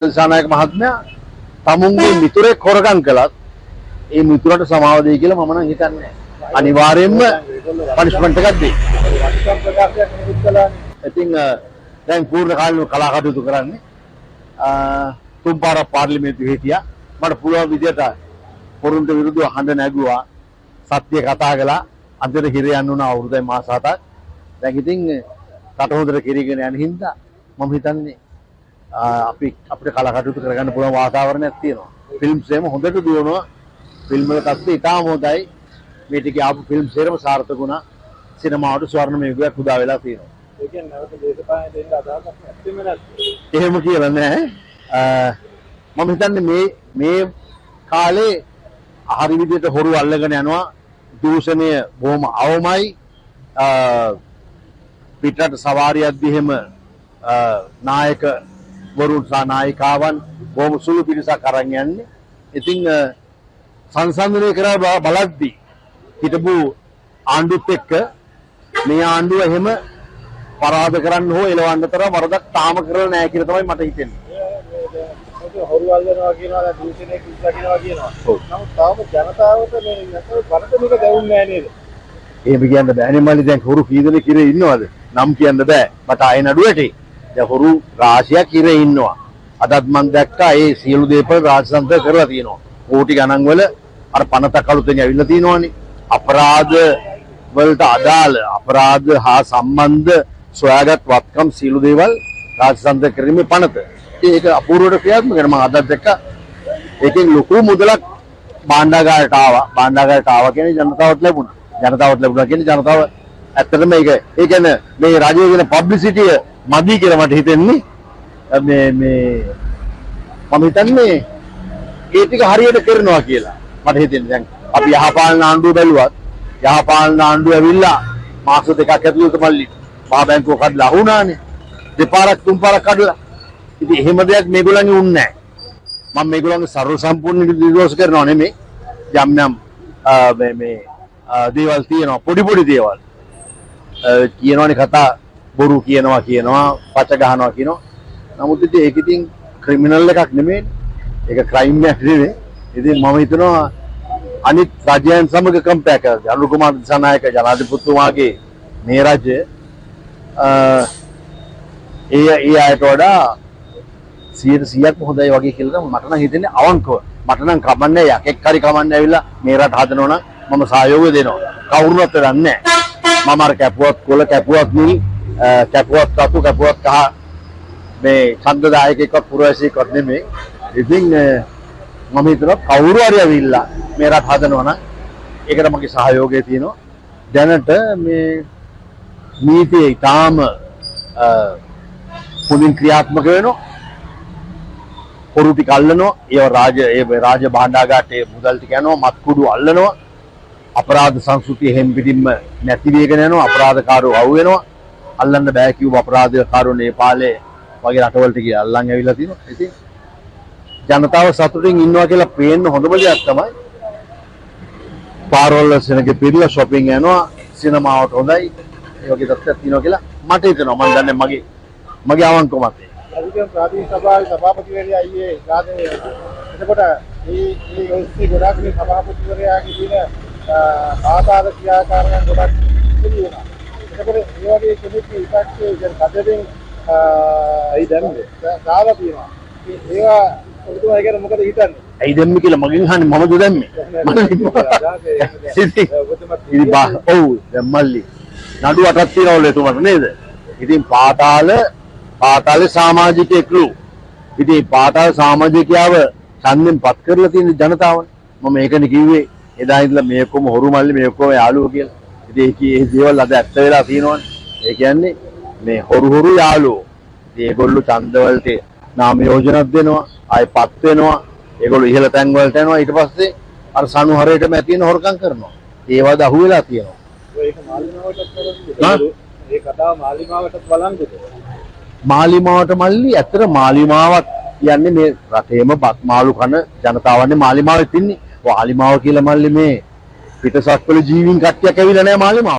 දිසානායක මහත්මයා තමුන්ගේ මිතුරෙක් හොරකම් කළත් ඒ මිතුරට සමාව දෙයි කියලා මම නම් හිතන්නේ නැහැ. අනිවාර්යයෙන්ම පනිෂ්මන්ට් එකක් දෙයි. ඉතින් දැන් පූර්ණ කාලීනව කලා කටයුතු කරන්නේ තුන් පාරක් පාර්ලිමේන්තුවේ හිටියා. මට පුළුවන් විදියට පොරුන්ට විරුද්ධව හඬ නැගුවා. සත්‍ය කතා කළා. අන්තිමට හිරේ යන්න උනා අවුරුද්දයි මාස 7ක්. දැන් ඉතින් රට හොඳට කිරීගෙන යන හින්දා මම හිතන්නේ අපිට කලා කටයුතු කරගන්න පුළුවන් වාතාවරණයක් තියෙනවා. ෆිල්ම්ස් එහෙම හොඳට දුවනවා. ෆිල්ම් වල තත්ත්වය ඉතාම හොඳයි. මේ ටිකේ ආපු ෆිල්ම්ස් එකම සාර්ථක වුණා. සිනමාවට ස්වර්ණමය යුගයක් උදා වෙලා තියෙනවා. ඒ කියන්නේ නැවත දේශපාලනයට එන්න අදහසක් නැත්තේම නැද්ද? එහෙම කියලා නෑ. මම හිතන්නේ මේ කාලේ හරි විදිහට හොරු අල්ලගෙන යනවා. දූෂණය බොහොම අවමයි. පිටරට සවාරියක්දී එහෙම නායක වරුන් සහ නායිකාවන් බොහොම සුළු පිරිසක් අරන් යන්නේ. ඉතින් සංසන්දනය කරලා බලද්දී හිටපු ආණ්ඩුත් එක්ක මේ ආණ්ඩුව එහෙම පරාද කරන්න හෝ එලවන්න තරම් වරදක් තාම කරලා නැහැ කියලා තමයි මට හිතෙන්නේ. හොරු අල්ලනවා කියනවා දූෂණය කිව්වා කියනවා. නමුත් තාම ජනතාවට මේ නැතර වරද මේක දැවුන්නේ නැහැ නේද? එහෙම කියන්න බෑනේ මල්ලි. දැන් හොරු කී දෙනෙක් ඉරේ ඉන්නවද? නම් කියන්න බෑ. මට ආයෙ නඩුවට. දැන් හොරු රාශියක් ඉරේ ඉන්නවා. අදත් මම දැක්කා ඒ සියලු දේපල රාජසන්තර කරලා තියෙනවා. කෝටි ගණන් වල අර පනතක් අලුතෙන් ඇවිල්ලා තියෙනවානේ. අපරාධ වලට අදාළ අපරාධ හා සම්බන්ධ සොයාගත් වත්කම් සියලු දේවල් රාජසන්තර කිරීමේ පනත. ඒක අපූර්වට ක්‍රියාත්මක වෙනවා. මම අදත් දැක්කා. ඒකෙන් ලොකු මුදලක් භාණ්ඩාගාරයට ආවා. භාණ්ඩාගාරයට ආවා කියන්නේ ජනතාවට ලැබුණා. ජනතාවට ලැබුණා කියන්නේ ජනතාව ඇත්තටම ඒ කියන්නේ මේ රජයේ කියන පබ්ලිසිටිය මදි කියලා මට හිතෙන්නේ. මම හිතන්නේ ඒ ටික හරියට කරනවා කියලා මට හිතෙන්නේ. දැන් අපි යහපාලන ආණ්ඩුව බැලුවත් යහපාලන ආණ්ඩුව ඇවිල්ලා මාස දෙකක් ඇතුළත මල්ලි මහා බැංකුව කඩලා අහුණානේ. දෙපාරක් තුන් පාරක් කඩලා. ඉතින් එහෙම දෙයක් මේගොල්ලන්ගේ උන්නේ නැහැ. මම මේගොල්ලන්ගේ සර්ව සම්පූර්ණ නිර්දෝෂ කරනවා නෙමෙයි. යම් යම් මේ දේවල් තියෙනවා පොඩි දේවල්. කියනවානේ කතා බොරු කියනවා පච ගහනවා කියනවා. නමුත් ඉතින් ඒක ඉතින් ක්‍රිමිනල් එකක් නෙමෙයි. ඒක ක්‍රයිම් එකක් නෙමෙයි. ඉතින් මම හිතනවා අනිත් රජයන් සමග කම්පෙයාර් කරලා අනුර කුමාර දිසානායක ජනාධිපතිතුමාගේ මේ රජය ඒ අයට වඩා 100%ක්ම හොඳයි වගේ කියලා මට නම් හිතෙන්නේ අවංකව. මට නම් කමන්නේ යකෙක් හරි කමන්නේ ඇවිල්ලා මේ රට හදනවා නම් මම සහයෝගය දෙනවා. කවුරුවත් දන්නේ නැහැ. මම අර කැපුවත් කොළ කැපුවත් නිල් කැපුවත් රතු කැපුවත් කහ මේ ඡන්දදායකෙක්ව පුරවැසියෙක්වත් නෙමෙයි. ඉතින් මම හිතනවා කවුරු හරි ඇවිල්ලා මේ රට හදනවා නම් ඒකට මගේ සහයෝගය තියෙනවා. දැනට මේ නීතිය ඊටාම පුදුන් ක්‍රියාත්මක වෙනවා. හොරු ටික අල්ලනවා. ඒ රාජ භාණ්ඩාගාරයේ මුදල් ටික යනවා. මත්කුඩු අල්ලනවා. අපරාධ සංස්කෘතිය හැම පිටින්ම නැති වෙගෙන යනවා. අපරාධකාරෝ අවු වෙනවා. අල්ලන්න බෑ කිව්ව අපරාධකාරෝ නේපාලේ වගේ රටවලට ගිහලා අල්ලන් ඇවිල්ලා තිනවා. ඉතින් ජනතාව සතුටින් ඉන්නවා කියලා පේන්න හොඳම දෙයක් තමයි පාරවල් සෙනගේ පිළිලා shopping යනවා. සිනමාවට හොඳයි. ඒ වගේ තත්ත්වයක් තියෙනවා කියලා මට හිතෙනවා. මම දන්නේ මගේ අවංක මතය. අධිකරණ ප්‍රාදේශීය සභාවේ සභාපතිවරයා ඊයේ රාත්‍රියේ එතකොට මේ ඔස්සේ ගොඩක් මේ සභාපතිවරයාගේ තියෙන ආසාද ක්‍රියාකාරයන් ගොඩක් ඉතිරි වෙනවා. එතකොට මේ වගේ කෙනෙක් ඉපැක්කේ දැන් කඩෙන් දැම්මේ දාලා තියෙනවා. ඒවා ඔබතුමා කියන මොකද හිතන්නේ? ඇයි දැම්මේ කියලා මගෙන් අහන්නේ මමද දැම්මේ? ඉතින් ඔව් දැන් මල්ලි නඩු අටක් තියනවලු එතුමාට නේද? ඉතින් පාතාලේ සමාජිකයෙක්ලු. ඉතින් පාතාල සමාජිකයව ඡන්දෙන් පත් කරලා තියෙන ජනතාවනේ. මම ඒකනේ කිව්වේ එදා ඉඳලා මේ ඔක්කොම හොරු මල්ලි මේ ඔක්කොම යාළුවෝ කියලා. ඉතින් ඒ දේවල් අද ඇත්ත වෙලා තියෙනවනේ. ඒ කියන්නේ මේ හොරු යාළුවෝ. ඉතින් ඒගොල්ලෝ ඡන්ද වලට නාම යෝජනාවක් දෙනවා. ආයෙපත් වෙනවා. ඒගොල්ලෝ ඉහළ තැන් වලට යනවා. ඊට පස්සේ අර සනුහරේටම ඇතින හොරකම් කරනවා. ඒවද අහුවෙලා තියෙනවා. ඒක මාලිමාවටත් කරන්නේ. ඒ කතාව මාලිමාවටත් බලන්නද? මාලිමාවට මල්ලි ඇත්තට මාලිමාවක් කියන්නේ මේ රටේම බත් මාළු කන ජනතාවන්නේ මාලිමාවෙත් ඉන්නේ. මාලිමාව කියලා මල්ලි මේ පිටසක්වල ජීවීන් කට්ටියක් ඇවිල්ලා නැහැ මාලිමාව.